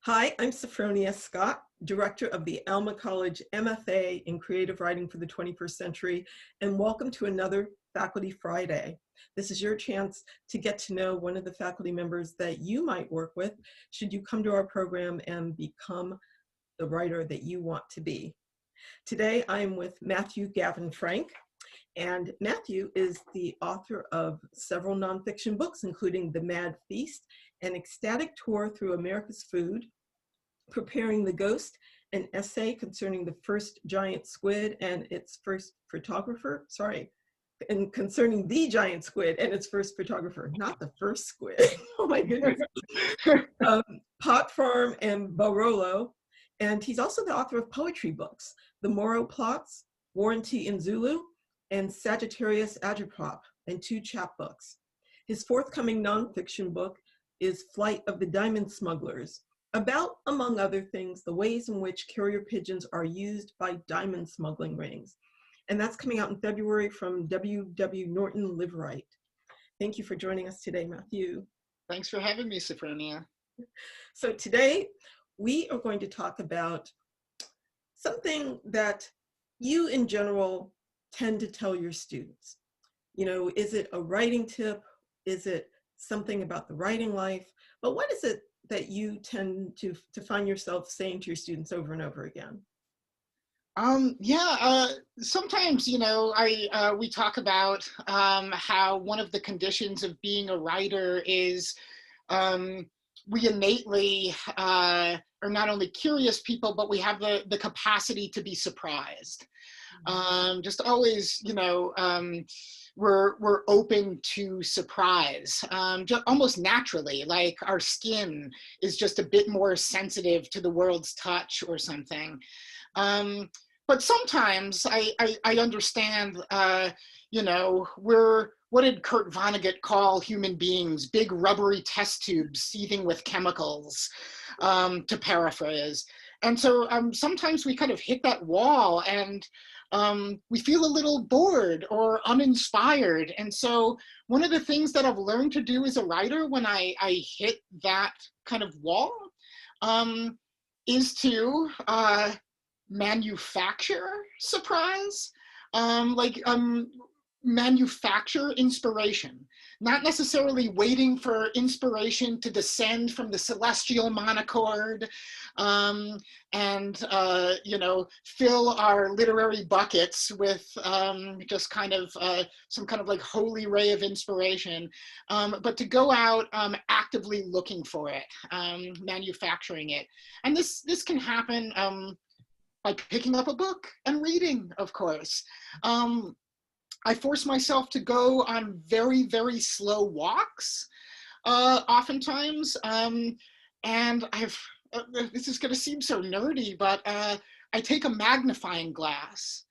Hi, I'm Sophronia Scott, Director of the Alma College MFA in Creative Writing for the 21st Century, and welcome to another Faculty Friday. This is your chance to get to know one of the faculty members that you might work with should you come to our program and become the writer that you want to be. Today, I'm with Matthew Gavin Frank, and Matthew is the author of several nonfiction books, including The Mad Feast, An Ecstatic Tour Through America's Food, Preparing the Ghost, an essay concerning the first giant squid and its first photographer, and concerning the giant squid and its first photographer, not the first squid. Oh my goodness. Pot Farm and Barolo. And he's also the author of poetry books, The Moro Plots, Warranty in Zulu, and Sagittarius Agitprop, and 2 chapbooks. His forthcoming nonfiction book is Flight of the Diamond Smugglers, about, among other things, the ways in which carrier pigeons are used by diamond smuggling rings. And that's coming out in February from W.W. Norton Liveright. Thank you for joining us today, Matthew. Thanks for having me, Sophronia. So today, we are going to talk about something that you in general tend to tell your students. You know, is it a writing tip? Is it something about the writing life? But what is it that you tend to find yourself saying to your students over and over again? Sometimes, we talk about how one of the conditions of being a writer is we innately are not only curious people, but we have the capacity to be surprised. Just always, we're open to surprise, just almost naturally, like our skin is just a bit more sensitive to the world's touch or something. But sometimes I understand, what did Kurt Vonnegut call human beings? Big rubbery test tubes seething with chemicals, to paraphrase. And so sometimes we kind of hit that wall and we feel a little bored or uninspired. And so one of the things that I've learned to do as a writer when I hit that kind of wall is to manufacture surprise, manufacture inspiration, not necessarily waiting for inspiration to descend from the celestial monochord and fill our literary buckets with just kind of some kind of like holy ray of inspiration, but to go out actively looking for it, manufacturing it. And this can happen by picking up a book and reading, of course. I force myself to go on very, very slow walks, oftentimes. And this is gonna seem so nerdy, but I take a magnifying glass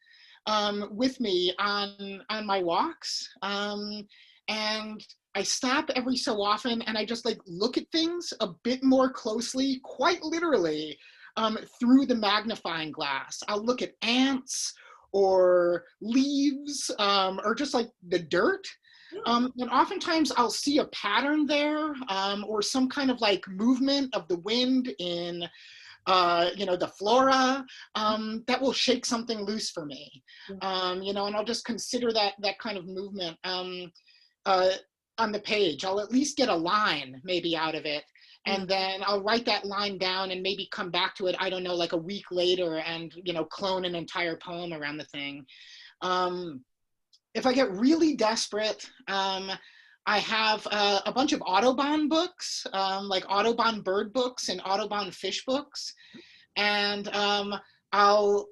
with me on my walks. And I stop every so often and I just like look at things a bit more closely, quite literally, through the magnifying glass. I'll look at ants or leaves, or just like the dirt. And oftentimes I'll see a pattern there, or some kind of like movement of the wind in, the flora, that will shake something loose for me. And I'll just consider that kind of movement on the page. I'll at least get a line maybe out of it. And then I'll write that line down and maybe come back to it, I don't know, like a week later and, clone an entire poem around the thing. If I get really desperate, I have a bunch of Audubon books, like Audubon bird books and Audubon fish books. And I'll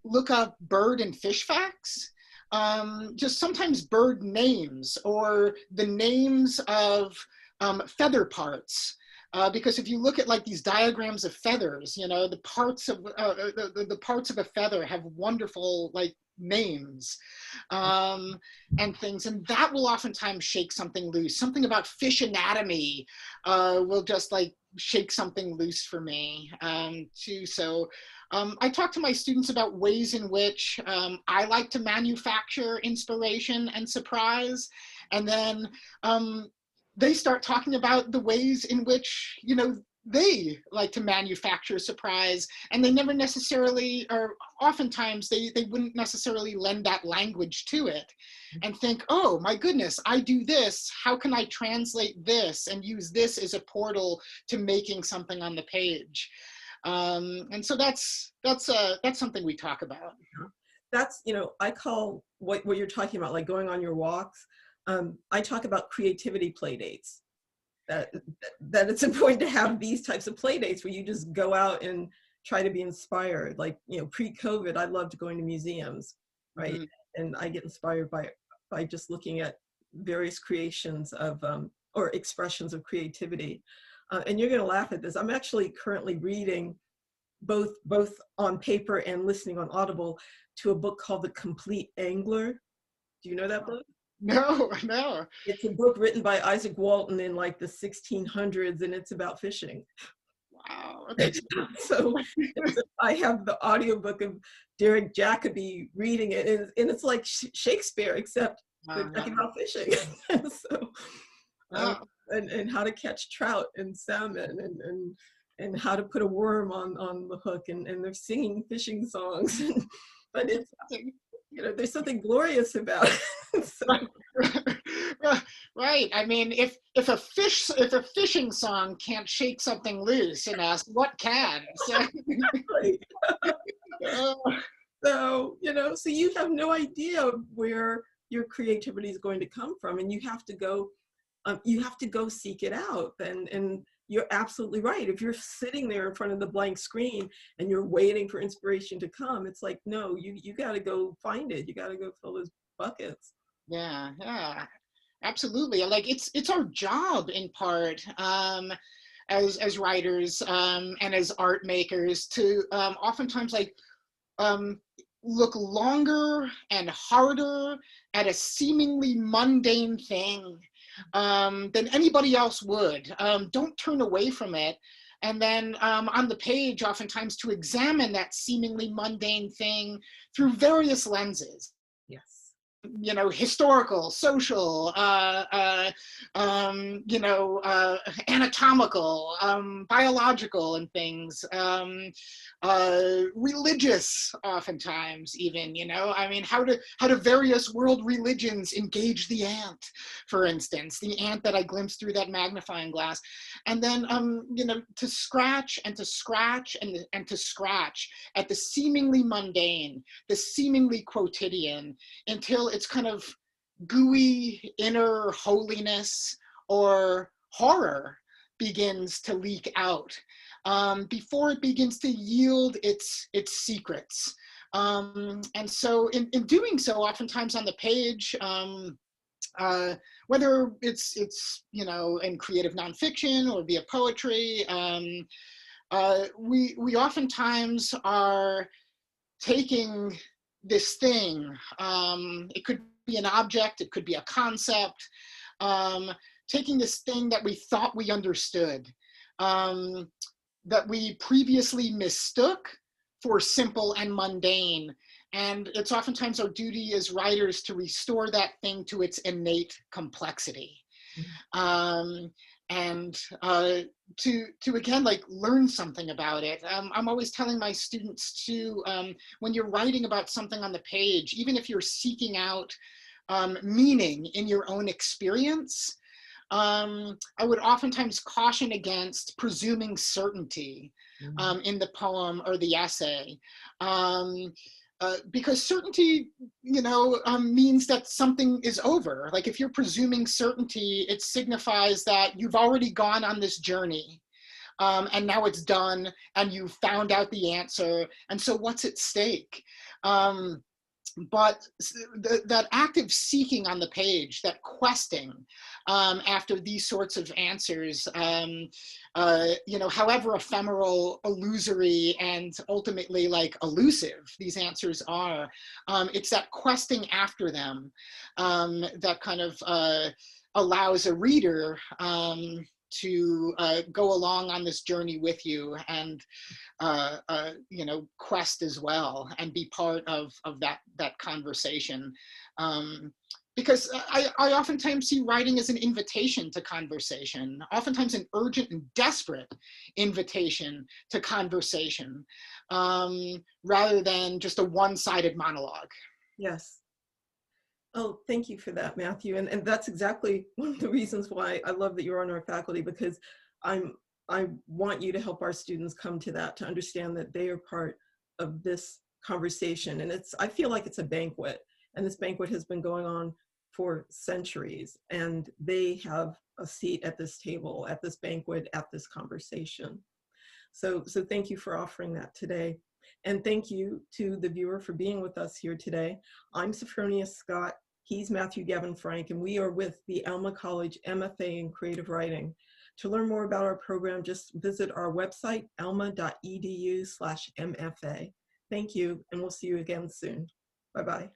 look up bird and fish facts. Just sometimes bird names or the names of feather parts. Because if you look at like these diagrams of feathers, the parts of the parts of a feather have wonderful like names and things, and that will oftentimes shake something loose. Something about fish anatomy will just like shake something loose for me too. So I talk to my students about ways in which I like to manufacture inspiration and surprise, and then they start talking about the ways in which, they like to manufacture surprise, and they never necessarily, or oftentimes they wouldn't necessarily lend that language to it and think, oh my goodness, I do this, how can I translate this and use this as a portal to making something on the page? And so that's something we talk about. That's, I call what you're talking about, like going on your walks. I talk about creativity play dates. That it's important to have these types of play dates where you just go out and try to be inspired. Like, pre-COVID, I loved going to museums, right? Mm-hmm. And I get inspired by just looking at various creations of or expressions of creativity. And you're going to laugh at this. I'm actually currently reading both on paper and listening on Audible to a book called The Complete Angler. Do you know that book? No, no. It's a book written by Isaac Walton in like the 1600s, and it's about fishing. Wow. So I have the audiobook of Derek Jacobi reading it, and it's like Shakespeare, except they're talking about fishing. So, and how to catch trout and salmon, and how to put a worm on the hook, and they're singing fishing songs. But it's, there's something glorious about it. So. Right. I mean, if a fishing song can't shake something loose in us, what can? So, so you have no idea where your creativity is going to come from, and you have to go seek it out. And you're absolutely right. If you're sitting there in front of the blank screen and you're waiting for inspiration to come, it's like, no, you got to go find it. You got to go fill those buckets. Yeah, absolutely. Like it's our job in part, as writers, and as art makers to oftentimes look longer and harder at a seemingly mundane thing than anybody else would. Don't turn away from it. And then on the page, oftentimes to examine that seemingly mundane thing through various lenses. Yes. Historical, social, anatomical, biological, and things, religious, oftentimes even. I mean, how do various world religions engage the ant, for instance, the ant that I glimpsed through that magnifying glass, and then to scratch and to scratch and to scratch at the seemingly mundane, the seemingly quotidian, until it's kind of gooey inner holiness or horror begins to leak out before it begins to yield its secrets. And so in doing so, oftentimes on the page, whether it's in creative nonfiction or via poetry, we oftentimes are taking this thing. It could be an object, it could be a concept, taking this thing that we thought we understood, that we previously mistook for simple and mundane. And it's oftentimes our duty as writers to restore that thing to its innate complexity. And to again, learn something about it. I'm always telling my students to, when you're writing about something on the page, even if you're seeking out meaning in your own experience, I would oftentimes caution against presuming certainty in the poem or the essay. Because certainty, means that something is over. Like if you're presuming certainty, it signifies that you've already gone on this journey, and now it's done, and you've found out the answer. And so what's at stake? But that active seeking on the page, that questing after these sorts of answers, however ephemeral, illusory, and ultimately elusive these answers are, it's that questing after them that kind of allows a reader to go along on this journey with you and quest as well and be part of that conversation. because I oftentimes see writing as an invitation to conversation, oftentimes an urgent and desperate invitation to conversation, rather than just a one-sided monologue. Yes. Oh, thank you for that, Matthew. And that's exactly one of the reasons why I love that you're on our faculty, because I want you to help our students come to that, to understand that they are part of this conversation. And I feel like it's a banquet, and this banquet has been going on for centuries, and they have a seat at this table, at this banquet, at this conversation. So thank you for offering that today. And thank you to the viewer for being with us here today. I'm Sophronia Scott. He's Matthew Gavin Frank, and we are with the Alma College MFA in Creative Writing. To learn more about our program, just visit our website, alma.edu/MFA. Thank you, and we'll see you again soon. Bye-bye.